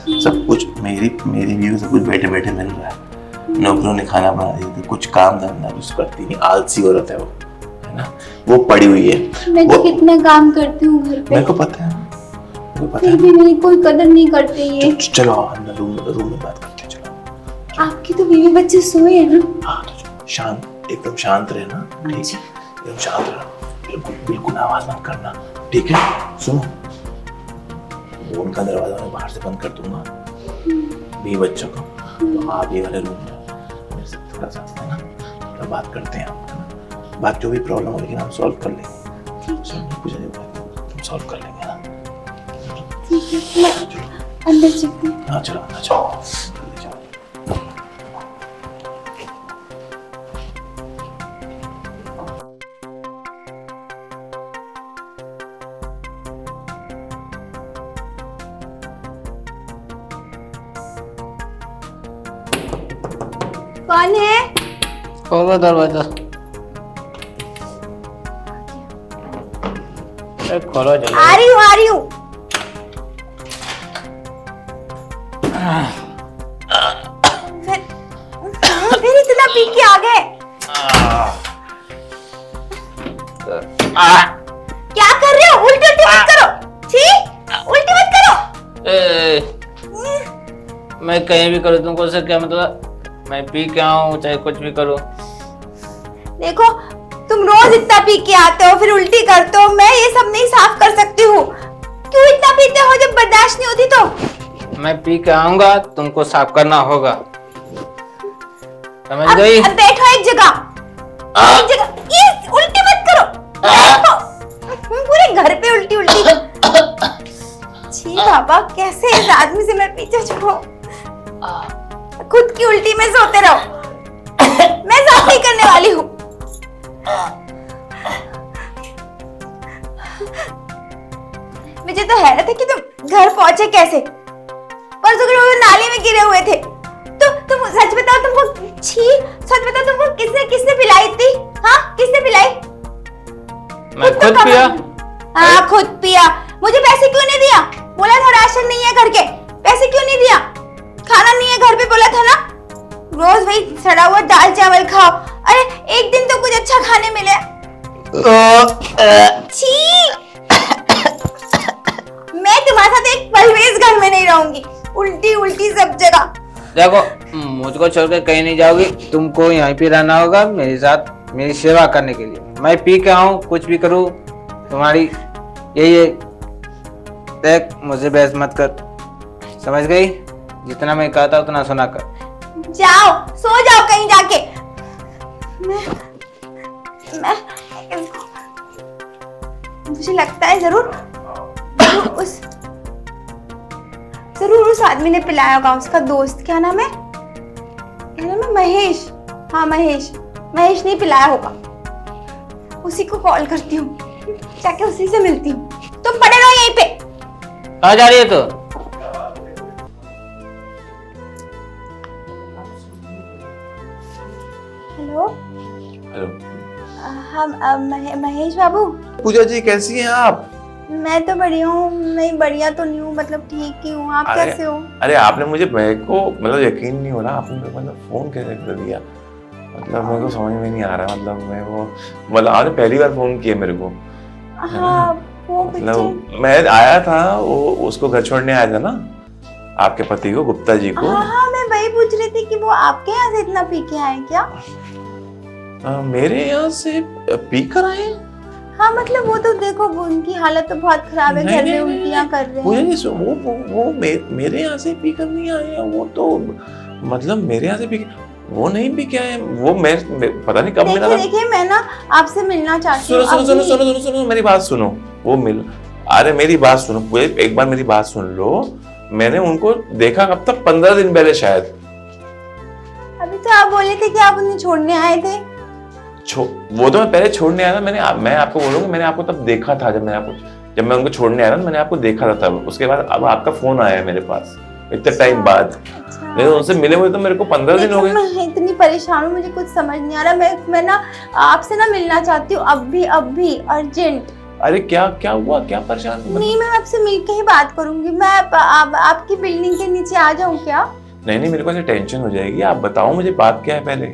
सब कुछ मेरी मेरी बीवी सब कुछ बैठे बैठे मिल रहा है। नौकरों ने खाना बना दिया, तो कुछ काम धंधा कुछ करती नहीं, आलसी औरत है वो, है ना। वो पड़ी हुई है। मैं तो कितना काम करती हूँ घर पे, मेरे को पता है, मेरे को पता फिर है। भी मेरी कोई कदर नहीं करते ये। चलो अंदर रूम में बात करते हैं, चलो। आपकी तो बीवी बच्चे सोए हैं ना? हाँ तो चलो, शांत, एकदम शांत रहना, ठीक है, एकदम शांत रहना, बिल्कुल आवाज मत करना, ठीक है। सुनो, फोन का दरवाजा मैं बाहर से बंद कर दूंगा, भी बच्चों को, तो आप ये वाले रूम में मेरे से थोड़ा सा, है ना, थोड़ा बात करते हैं हम, है ना। बात जो भी प्रॉब्लम हो, लेकिन हम सॉल्व कर लेंगे, कुछ हम सॉल्व कर लेंगे ना। ठीक है, मैं अंदर चलती हूँ। हाँ चलो अंदर चलो, जल्दी चलो। कौन है? खोलो दरवाजा। खोलो जल्दी। आ रही हूँ, आ रही हूँ। फिर इतना पी के आ गए? क्या कर रहे हो? उल्टी उल्टी मत करो, ठीक? उल्टी मत करो। मैं कहीं भी करूँ तुमको उससे क्या मतलब? मैं पी के आऊँ चाहे कुछ भी करूँ। देखो, तुम रोज इतना पी के आते हो, फिर उल्टी करते हो। मैं ये सब नहीं साफ कर सकती हूँ। क्यों इतना पीते हो जब बर्दाश्त नहीं होती तो? मैं पी के आऊंगा, तुमको साफ करना होगा, समझ गई? अब बैठो एक जगह, एक जगह। ये उल्टी मत करो, बैठो। पूरे घर पे उल्टी उल्टी। छी बाबा, कैसे इस आदमी से मैं पीछे छूटूं? खुद की उल्टी में सोते रहो। मैं साफ नहीं करने वाली हूँ। मुझे तो हैरत है कि तुम घर पहुंचे कैसे। परसों के रोज नाली में गिरे हुए थे। तो तुम सच बताओ, तुमको छी, सच बताओ, तुमको किसने किसने पिलाई थी? हाँ, किसने पिलाई? मैं खुद पिया। हाँ, खुद पिया। मुझे पैसे क्यों नहीं दिया? बोला था राशन नहीं है घर के, पैसे क्यों नहीं दिया? खाना नहीं है घर पे, बोला था ना। रोज वही सड़ा हुआ दाल चावल खाओ। अरे एक दिन तो कुछ अच्छा खाने मिले। छी, मैं तुम्हारे साथ एक पल भी इस घर में नहीं रहूंगी। उल्टी उल्टी सब जगह। देखो, मुझको छोड़ कर कहीं नहीं जाओगी, तुमको यहीं पे रहना होगा मेरे साथ, मेरी सेवा करने के लिए। मैं पी के आऊँ कुछ भी करूँ, तुम्हारी यही है। देख, मुझे बहस मत कर, समझ गई? जितना मैं कहता उतना सुना कर। जाओ, सो जाओ कहीं जाके। मैं मुझे लगता है जरूर उस आदमी ने पिलाया होगा। उसका दोस्त, क्या नाम है? क्या नाम है? महेश। हाँ महेश, महेश ने पिलाया होगा। उसी को कॉल करती हूँ, जाके उसी से मिलती हूँ। तुम पड़े रहो यहीं पे। कहाँ जा रही है तो? हेलो। हेलो हम महेश बाबू। पूजा जी, कैसी हैं आप? मैं तो बढ़िया हूँ। नहीं, बढ़िया तो नहीं हूँ, मतलब ठीक ही हूँ। आप कैसे हो? अरे आपने मुझे, मेरे को मतलब यकीन नहीं हो रहा, आपने मेरे को मतलब फोन कैसे कर दिया? मतलब मेरे को समझ में नहीं आ रहा। मतलब मैं वो, मतलब आपने पहली बार फोन किया मेरे को। हाँ, वो मतलब मैं आया था, वो उसको घर छोड़ने आया था ना, आपके पति को, गुप्ता जी को। हाँ, मैं वही पूछ रही थी कि वो आपके यहाँ से इतना पी के आए क्या? मेरे यहाँ से पी कर आए? हाँ, मतलब वो तो देखो, उनकी हालत तो बहुत खराब है, घर में उल्टियाँ कर रहे हैं। वो मेरे यहाँ से पी कर नहीं आए हैं। वो तो मतलब मेरे यहाँ से पी, वो नहीं पी के आए। वो मैं पता नहीं कब मिला था। देखिए, मैं ना आपसे मिलना चाहती हूँ। सुनो मेरी बात सुनो। वो मिल, अरे मेरी बात सुनो, एक बार मेरी बात सुन लो। मैंने उनको देखा कब तक, 15 दिन पहले शायद। अभी तो आप बोले थे कि आप उन्हें छोड़ने आए थे। वो तो मैं पहले छोड़ने आया था। मैं आपको बोलूंगा, मैंने आपको तब देखा था, जब मैं उनको छोड़ने आया था, मैंने आपको देखा था तब। उसके बाद अब आपका फोन आया है मेरे पास इतने टाइम बाद। नहीं तो उनसे मिले हुए तो मेरे को 15 दिन हो गए। मैं इतनी परेशान हूँ, मुझे कुछ समझ नहीं आ रहा। मैं ना आपसे ना मिलना चाहती हूँ, अब भी अर्जेंट। अरे क्या क्या हुआ, क्या परेशान? नहीं, मैं आपसे मिलकर ही बात करूंगी। मैं आपकी बिल्डिंग के नीचे आ जाऊं क्या? नहीं नहीं, मेरे को ऐसे टेंशन हो जाएगी। आप बताओ मुझे बात क्या है पहले।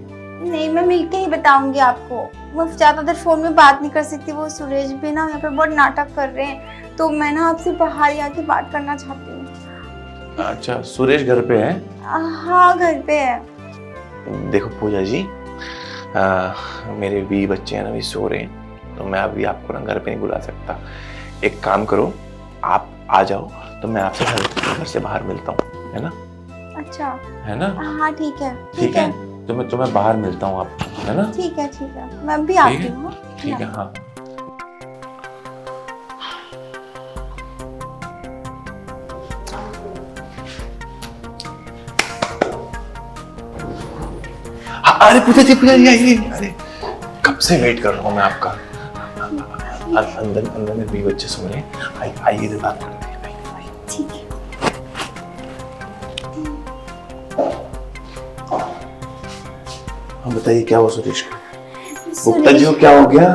नहीं, मैं मिलके ही बताऊंगी आपको। मैं ज्यादा देर फोन में बात नहीं कर सकती। वो सुरेश भी ना यहाँ पे बहुत नाटक कर रहे हैं, तो मैं ना आपसे बाहर ही आके बात करना चाहती हूँ। अच्छा, सुरेश घर पे है? हाँ, घर पे है। देखो पूजा जी, मेरे भी बच्चे हैं ना, भी सो रहे हैं, तो मैं अभी आपको ना घर पे नहीं बुला सकता। एक काम करो, आप आ जाओ तो मैं आपसे घर से बाहर मिलता हूँ, है ना? अच्छा, है ना? हाँ ठीक है। ठीक है, तो मैं बाहर मिलता हूँ आपको, है ना? ठीक है, मैं भी आती हूँ। ठीक है, हाँ। अरे पूजा जी आइए। अरे कब से वेट कर रहा हूँ मैं आपका। अंदर में भी बच्चे सो रहे हैं, आइए इधर बात करते हैं। ठीक है। हाँ बताइए, क्या हुआ सुरेश को? गुप्ता जी को क्या हो गया?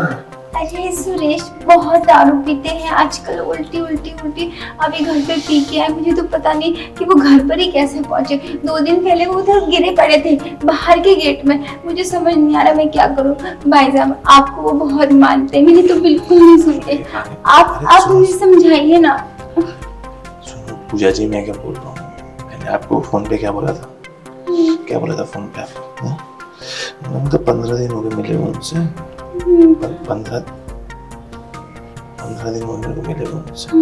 अरे सुरेश बहुत दारू पीते हैं आजकल, उल्टी अभी घर पे पी के आए। मुझे तो पता नहीं कि वो घर पर ही कैसे पहुंचे। 2 दिन पहले वो उधर गिरे पड़े थे बाहर के गेट में। मुझे समझ नहीं आ रहा मैं क्या करूं। भाई साहब, आपको वो बहुत मानते हैं, मेरी तो बिल्कुल नहीं सुनते। आप मुझे समझाइए ना। सुनो पूजा जी, मैं क्या बोल रहा हूँ, मैंने आपको फोन पे क्या बोला था? क्या बोला था फोन पे आपको? तो 15 दिन हो गए मिले हुए उनसे। 15 दिन हो गए मिले हुए उनसे।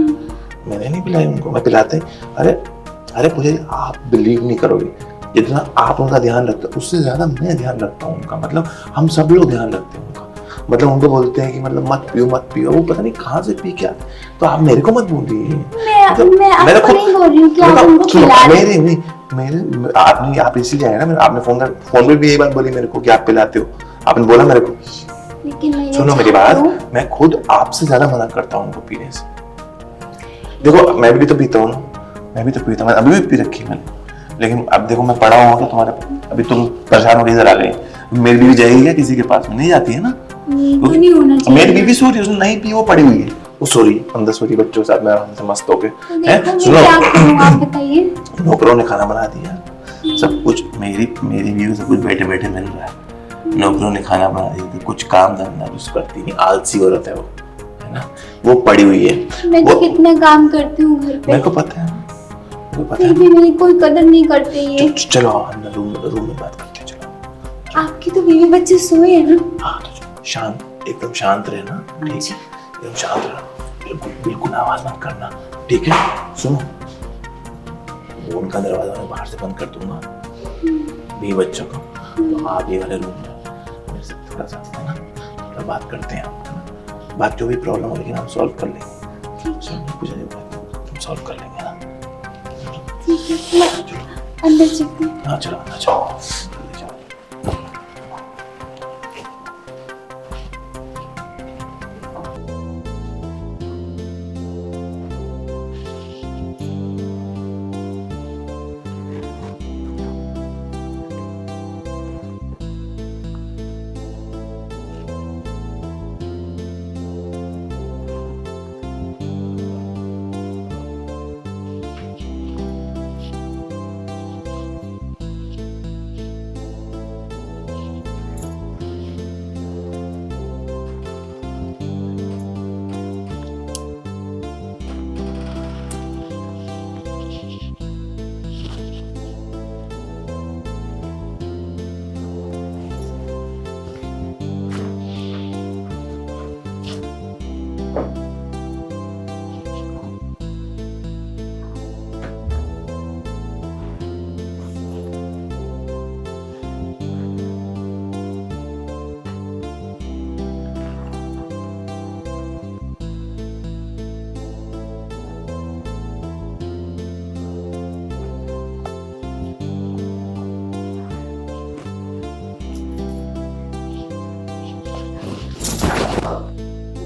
मैंने नहीं पिलाई उनको, मैं पिलाते। अरे पूजा जी, आप बिलीव नहीं करोगे, जितना आप उनका ध्यान रखते हो उससे ज्यादा मैं ध्यान रखता हूँ उनका। मतलब हम सब लोग ध्यान रखते हैं उनका। मतलब उनको बोलते हैं कि मतलब मत पियो, वो पता नहीं कहाँ से पी के आते। तो आप मेरे को मत बोलिए। मैं आपको नहीं बोल रही हूँ कि आप उनको पिला रहे मेरे आप इसीलिए आए ना। आपने फोन पे भी यही बात बोली मेरे को कि आप पिलाते हो, आपने बोला मेरे को। लेकिन सुनो मेरी बात, मैं खुद आपसे ज्यादा मना करता हूँ उनको पीने से। देखो मैं भी तो पीता हूँ, मैं अभी भी पी रखी मैंने। लेकिन अब देखो मैं पढ़ा हुआ तुम्हारे, अभी तुम परेशान होकर इधर आ गए। मेरी बीवी जाएगी क्या किसी के पास में? नहीं जाती है ना। नहीं होना चाहिए। मेरी बीवी सो रही है, उसने नहीं पी, वो पड़ी हुई है, वो सो रही अंदर, सो रही बच्चों के साथ में आराम से मस्त होके। सुनो, क्या करूं आप बताइए। नौकरों ने खाना बना दिया, सब कुछ मेरी बीवी सब कुछ बैठे बैठे मिल रहा है। नौकरों ने खाना बना दिया, तो कुछ काम धंधा कुछ करती नहीं, आलसी औरत है वो, है ना? वो पड़ी हुई है। मैं तो कितना काम करती हूँ घर पे, मेरे को पता है, फिर भी मेरी कोई कदर नहीं करते ये। चलो अंदर रूम में बात करते हैं, चलो। आपकी तो बीवी बच्चे सोए हैं ना? हाँ, शांत, एकदम शांत रहना, ठीक है? एकदम शांत रहना, बिल्कुल आवाज मत करना, ठीक है? सुनो, उनका दरवाजा मैं बाहर से बंद कर दूंगा, भी बच्चों को। तो आप ये वाले रूम में मेरे से थोड़ा सा, है ना, थोड़ा बात करते हैं हम, है ना? बात जो भी प्रॉब्लम हो, लेकिन हम सॉल्व कर लेंगे। ठीक है, कुछ नहीं बात, हम सॉल्व कर लेंगे ना। ठीक है, अंदर चलते हैं। हाँ चलो अंदर चलो।